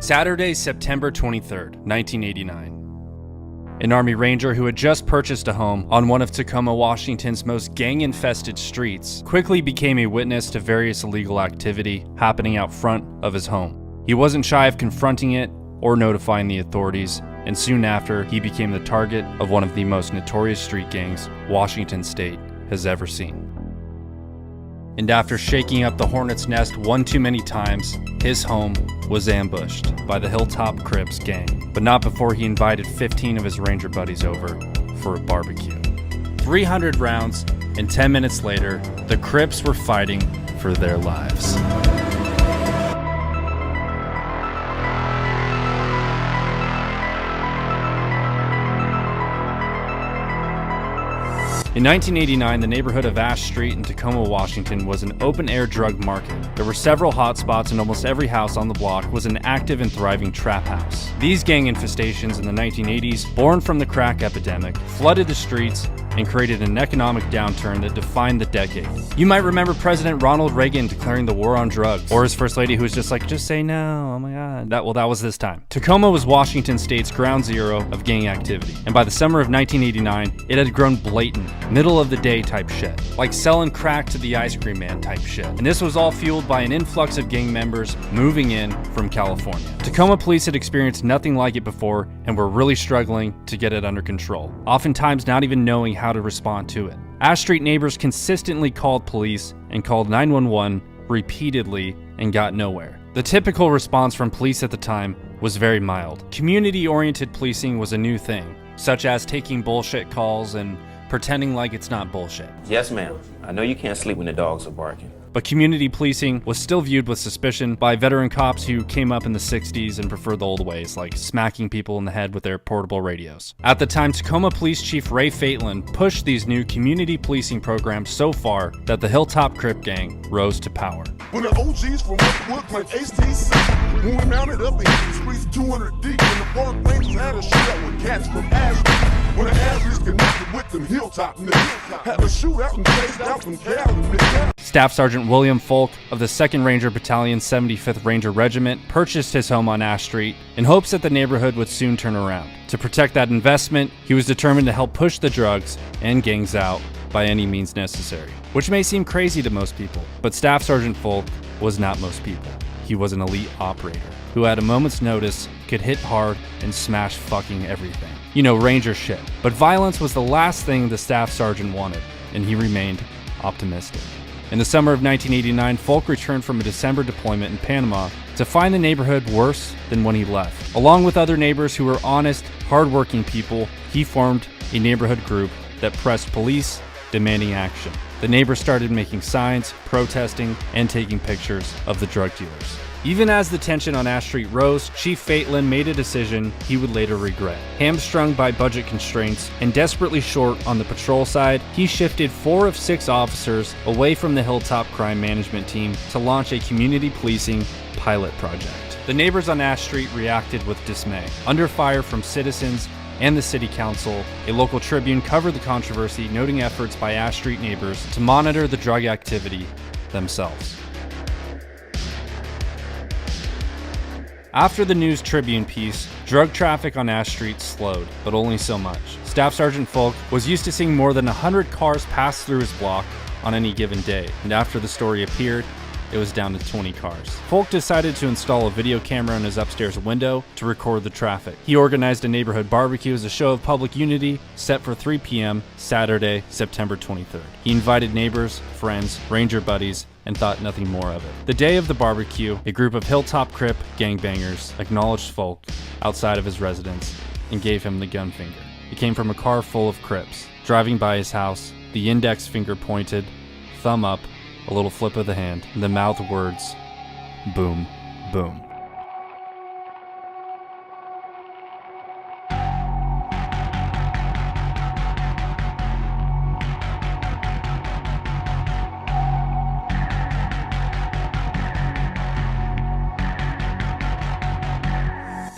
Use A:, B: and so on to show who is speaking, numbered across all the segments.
A: Saturday, September 23rd, 1989. An Army Ranger who had just purchased a home on one of Tacoma, Washington's most gang-infested streets quickly became a witness to various illegal activity happening out front of his home. He wasn't shy of confronting it or notifying the authorities, and soon after, he became the target of one of the most notorious street gangs Washington State has ever seen. And after shaking up the hornet's nest one too many times, his home was ambushed by the Hilltop Crips gang, but not before he invited 15 of his Ranger buddies over for a barbecue. 300 rounds, and 10 minutes later, the Crips were fighting for their lives. In 1989, the neighborhood of Ash Street in Tacoma, Washington was an open-air drug market. There were several hotspots and almost every house on the block was an active and thriving trap house. These gang infestations in the 1980s, born from the crack epidemic, flooded the streets and created an economic downturn that defined the decade. You might remember President Ronald Reagan declaring the war on drugs, or his first lady who was just like, just say no, oh my god. That was this time. Tacoma was Washington State's ground zero of gang activity, and by the summer of 1989, it had grown blatant, middle of the day type shit, like selling crack to the ice cream man type shit. And this was all fueled by an influx of gang members moving in from California. Tacoma police had experienced nothing like it before and were really struggling to get it under control, oftentimes not even knowing how to respond to it. Ash Street neighbors consistently called police and called 911 repeatedly and got nowhere. The typical response from police at the time was very mild. Community-oriented policing was a new thing, such as taking bullshit calls and pretending like it's not bullshit.
B: Yes, ma'am. I know you can't sleep when the dogs are barking.
A: But community policing was still viewed with suspicion by veteran cops who came up in the 60s and preferred the old ways, like smacking people in the head with their portable radios. At the time, Tacoma Police Chief Ray Fatelin pushed these new community policing programs so far that the Hilltop Crip gang rose to power.
C: When the OGs from Wood claimed HTC, when we mounted up the streets 200 deep, when the park rangers had a shootout with cats from Ashland. When the Ashleys connected with them Hilltop niggas, had a shootout and chased out some Cali niggas.
A: Staff Sergeant William Folk of the 2nd Ranger Battalion 75th Ranger Regiment purchased his home on Ash Street in hopes that the neighborhood would soon turn around. To protect that investment, he was determined to help push the drugs and gangs out by any means necessary. Which may seem crazy to most people, but Staff Sergeant Folk was not most people. He was an elite operator who at a moment's notice could hit hard and smash fucking everything. You know, Ranger shit. But violence was the last thing the Staff Sergeant wanted, and he remained optimistic. In the summer of 1989, Folk returned from a December deployment in Panama to find the neighborhood worse than when he left. Along with other neighbors who were honest, hardworking people, he formed a neighborhood group that pressed police, demanding action. The neighbors started making signs, protesting, and taking pictures of the drug dealers. Even as the tension on Ash Street rose, Chief Fatelin made a decision he would later regret. Hamstrung by budget constraints and desperately short on the patrol side, he shifted 4 of 6 officers away from the Hilltop Crime Management Team to launch a community policing pilot project. The neighbors on Ash Street reacted with dismay. Under fire from citizens and the city council, a local Tribune covered the controversy, noting efforts by Ash Street neighbors to monitor the drug activity themselves. After the News Tribune piece, drug traffic on Ash Street slowed, but only so much. Staff Sergeant Folk was used to seeing more than 100 cars pass through his block on any given day, and after the story appeared, it was down to 20 cars. Folk decided to install a video camera in his upstairs window to record the traffic. He organized a neighborhood barbecue as a show of public unity, set for 3 p.m. Saturday, September 23rd. He invited neighbors, friends, Ranger buddies, and thought nothing more of it. The day of the barbecue, a group of Hilltop Crip gangbangers acknowledged Folk outside of his residence and gave him the gun finger. It came from a car full of Crips. Driving by his house, the index finger pointed, thumb up, a little flip of the hand, and the mouthed words, boom, boom.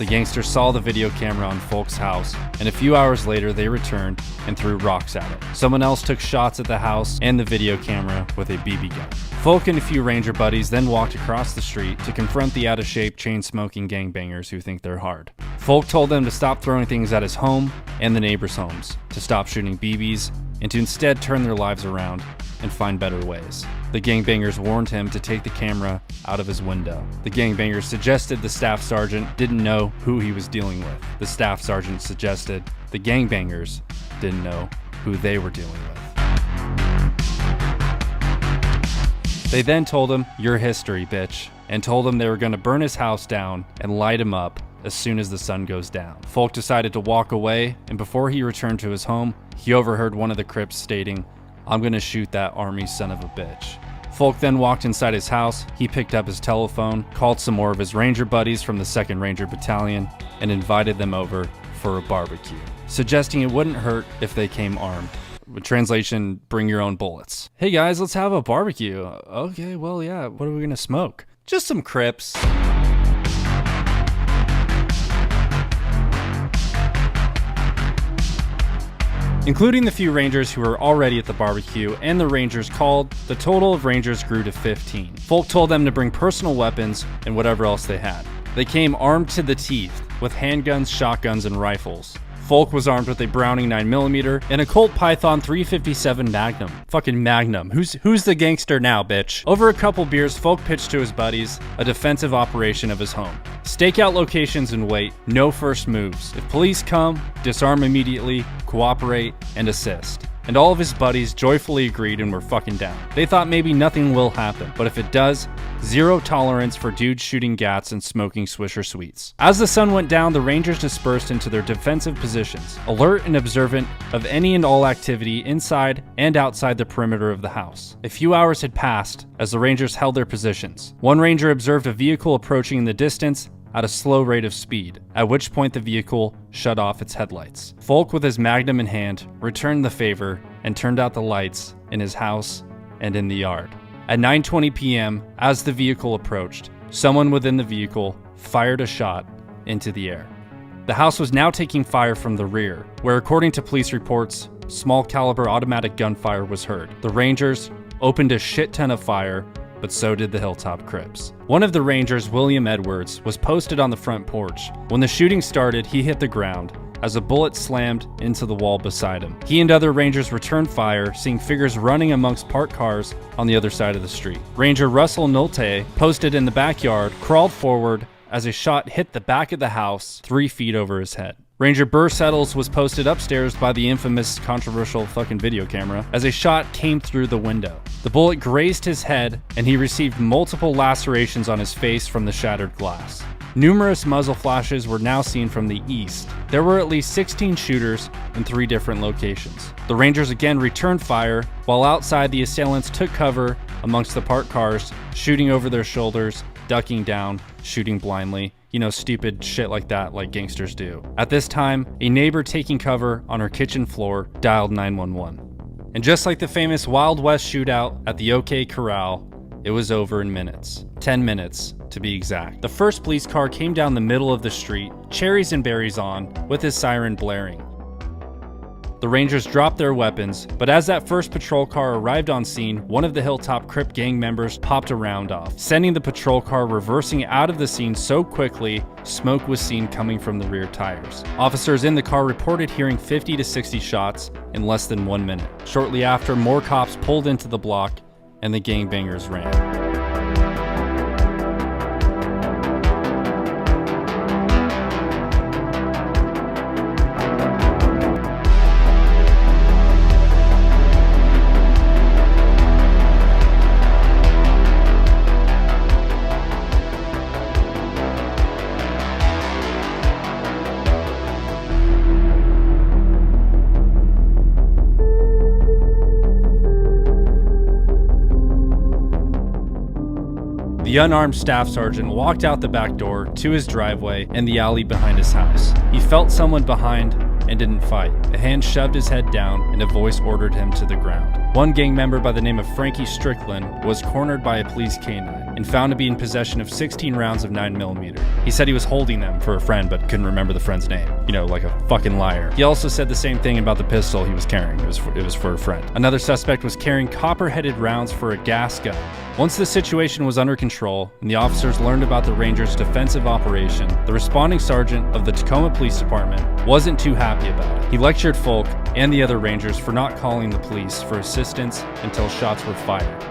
A: The gangsters saw the video camera on Folk's house, and a few hours later they returned and threw rocks at it. Someone else took shots at the house and the video camera with a BB gun. Folk and a few ranger buddies then walked across the street to confront the out-of-shape, chain-smoking gangbangers who think they're hard. Folk told them to stop throwing things at his home and the neighbors' homes, to stop shooting BBs, and to instead turn their lives around and find better ways. The gangbangers warned him to take the camera out of his window. The gangbangers suggested the staff sergeant didn't know who he was dealing with. The staff sergeant suggested the gangbangers didn't know who they were dealing with. They then told him, "Your history, bitch," and told him they were going to burn his house down and light him up as soon as the sun goes down. Folk decided to walk away, and before he returned to his home, he overheard one of the Crips stating, "I'm gonna shoot that army son of a bitch." Folk then walked inside his house. He picked up his telephone, called some more of his ranger buddies from the 2nd Ranger Battalion, and invited them over for a barbecue, suggesting it wouldn't hurt if they came armed. Translation, bring your own bullets. "Hey guys, let's have a barbecue." "Okay, well yeah, what are we gonna smoke?" "Just some Crips." Including the few rangers who were already at the barbecue and the rangers called, the total of rangers grew to 15. Folk told them to bring personal weapons and whatever else they had. They came armed to the teeth with handguns, shotguns, and rifles. Folk was armed with a Browning 9mm and a Colt Python 357 Magnum. Fucking Magnum. Who's the gangster now, bitch? Over a couple beers, Folk pitched to his buddies a defensive operation of his home. Stake out locations and wait, no first moves. If police come, disarm immediately, cooperate, and assist. And all of his buddies joyfully agreed and were fucking down. They thought maybe nothing will happen, but if it does, zero tolerance for dudes shooting gats and smoking Swisher Sweets. As the sun went down, the rangers dispersed into their defensive positions, alert and observant of any and all activity inside and outside the perimeter of the house. A few hours had passed as the rangers held their positions. One ranger observed a vehicle approaching in the distance at a slow rate of speed, at which point the vehicle shut off its headlights. Folk, with his Magnum in hand, returned the favor and turned out the lights in his house and in the yard. At 9:20 p.m., as the vehicle approached, someone within the vehicle fired a shot into the air. The house was now taking fire from the rear, where, according to police reports, small caliber automatic gunfire was heard. The Rangers opened a shit ton of fire, but so did the Hilltop Crips. One of the Rangers, William Edwards, was posted on the front porch. When the shooting started, he hit the ground as a bullet slammed into the wall beside him. He and other Rangers returned fire, seeing figures running amongst parked cars on the other side of the street. Ranger Russell Nolte, posted in the backyard, crawled forward as a shot hit the back of the house 3 feet over his head. Ranger Burr Settles was posted upstairs by the infamous controversial fucking video camera as a shot came through the window. The bullet grazed his head and he received multiple lacerations on his face from the shattered glass. Numerous muzzle flashes were now seen from the east. There were at least 16 shooters in 3 different locations. The Rangers again returned fire, while outside the assailants took cover amongst the parked cars, shooting over their shoulders, ducking down, shooting blindly. You know, stupid shit like that, like gangsters do. At this time, a neighbor taking cover on her kitchen floor dialed 911. And just like the famous Wild West shootout at the OK Corral, it was over in minutes. 10 minutes, to be exact. The first police car came down the middle of the street, cherries and berries on, with his siren blaring. The Rangers dropped their weapons, but as that first patrol car arrived on scene, one of the Hilltop Crip gang members popped a round off, sending the patrol car reversing out of the scene so quickly, smoke was seen coming from the rear tires. Officers in the car reported hearing 50 to 60 shots in less than 1 minute. Shortly after, more cops pulled into the block, and the gangbangers ran. The unarmed staff sergeant walked out the back door to his driveway and the alley behind his house. He felt someone behind and didn't fight. A hand shoved his head down and a voice ordered him to the ground. One gang member by the name of Frankie Strickland was cornered by a police canine and found to be in possession of 16 rounds of 9mm. He said he was holding them for a friend but couldn't remember the friend's name. You know, like a fucking liar. He also said the same thing about the pistol he was carrying. It was for a friend. Another suspect was carrying copper-headed rounds for a gas gun. Once the situation was under control and the officers learned about the Rangers' defensive operation, the responding sergeant of the Tacoma Police Department wasn't too happy about it. He lectured Folk and the other Rangers for not calling the police for assistance until shots were fired,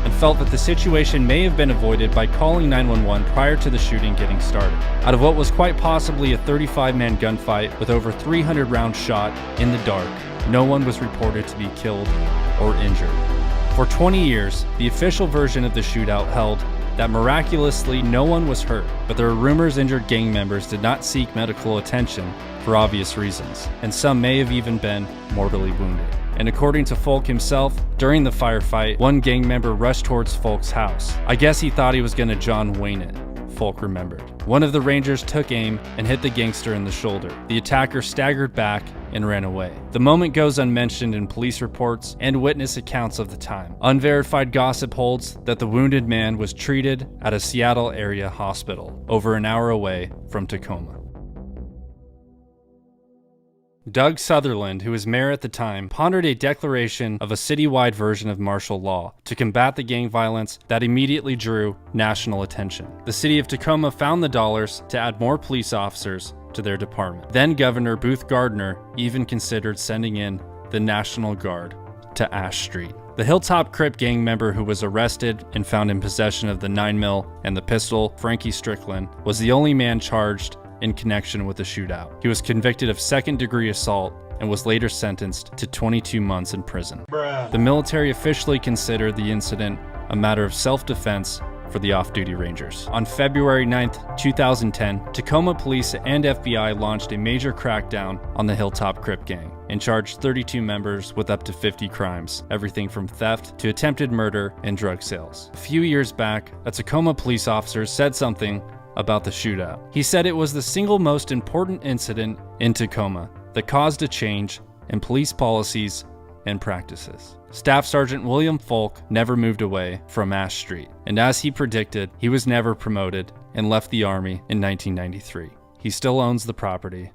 A: and felt that the situation may have been avoided by calling 911 prior to the shooting getting started. Out of what was quite possibly a 35-man gunfight with over 300 rounds shot in the dark, no one was reported to be killed or injured. For 20 years, the official version of the shootout held that miraculously no one was hurt, but there were rumors injured gang members did not seek medical attention for obvious reasons, and some may have even been mortally wounded. And according to Folk himself, during the firefight, one gang member rushed towards Folk's house. I guess he thought he was gonna John Wayne it, Folk remembered. One of the Rangers took aim and hit the gangster in the shoulder. The attacker staggered back and ran away. The moment goes unmentioned in police reports and witness accounts of the time. Unverified gossip holds that the wounded man was treated at a Seattle area hospital, over an hour away from Tacoma. Doug Sutherland, who was mayor at the time, pondered a declaration of a citywide version of martial law to combat the gang violence that immediately drew national attention. The city of Tacoma found the dollars to add more police officers to their department. Then Governor Booth Gardner even considered sending in the National Guard to Ash Street. The Hilltop Crip gang member who was arrested and found in possession of the 9mm and the pistol, Frankie Strickland, was the only man charged in connection with the shootout. He was convicted of second-degree assault and was later sentenced to 22 months in prison. The military officially considered the incident a matter of self-defense for the off-duty Rangers. On February 9, 2010, Tacoma police and FBI launched a major crackdown on the Hilltop Crip gang and charged 32 members with up to 50 crimes, everything from theft to attempted murder and drug sales. A few years back, a Tacoma police officer said something about the shootout. He said it was the single most important incident in Tacoma that caused a change in police policies and practices. Staff Sergeant William Folk never moved away from Ash Street, and as he predicted, he was never promoted and left the Army in 1993. He still owns the property